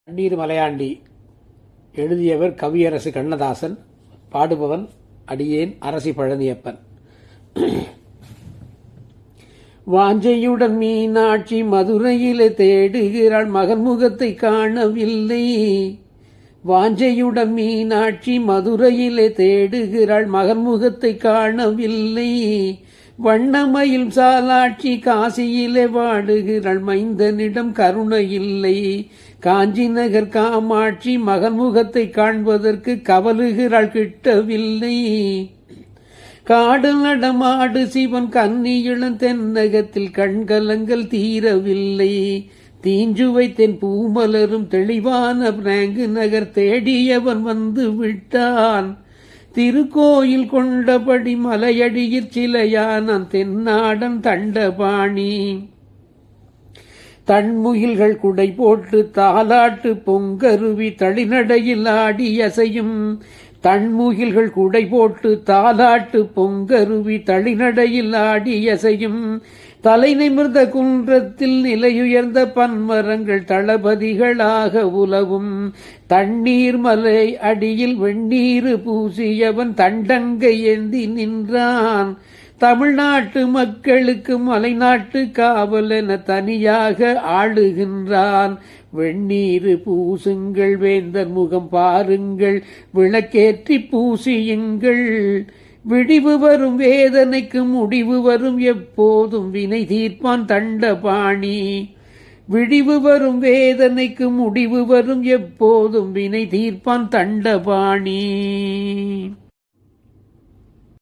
தண்ணீர் மலையாண்டி. எழுதியவர் கவியரசு கண்ணதாசன். பாடுபவன் அடியேன் அரசி பழனியப்பன். வாஞ்சையுடன் மீனாட்சி மதுரையிலே தேடுகிறாள், மகன் முகத்தை காணவில்லை. வாஞ்சையுடன் மீனாட்சி மதுரையிலே தேடுகிறாள், மகன் முகத்தை காணவில்லை. வண்ணமயில் சாலாட்சி காசியிலே வாடுகிறாள், மைந்தனிடம் கருணை இல்லை. காஞ்சி நகர் காமாட்சி மகன் முகத்தை காண்பதற்கு கவலுகிறாள், கிட்டவில்லை. காடு நடமாடு சிவன் கன்னி இளந்தென்னகத்தில் கண்கலங்கள் தீரவில்லை. தீஞ்சுவை தென் பூமலரும் தெளிவான பிராங்கு நகர் தேடியவன் வந்து விட்டான். திருக்கோயில் கொண்டபடி மலையடியிற் சிலையானான் தென்னாடன் தண்டபாணி. தன்முகில்கள் குடை போட்டு தாலாட்டு பொங்கருவி தளிநடையில் ஆடி அசையும். தன்முகில்கள் குடை போட்டு தாலாட்டு பொங்கருவி தளிநடையில் ஆடி அசையும். தலை நிமிர்ந்த குன்றத்தில் நிலையுயர்ந்த பன்மரங்கள் தளபதிகளாக உலவும். தண்ணீர் மலை அடியில் வெந்நீர் பூசியவன் தண்டங்கை ஏந்தி நின்றான். தமிழ்நாட்டு மக்களுக்கு மலைநாட்டு காவல் என தனியாக ஆளுகின்றான். வெந்நீர் பூசுங்கள், வேந்தர் முகம் பாருங்கள், விளக்கேற்றி பூசியுங்கள். விடிவு வரும் வேதனைக்கு முடிவு வரும் எப்போதும் வினை தீர்ப்பான் தண்டபாணி. விடிவு வரும் வேதனைக்கு முடிவு வரும் எப்போதும் வினை தீர்ப்பான் தண்டபாணி.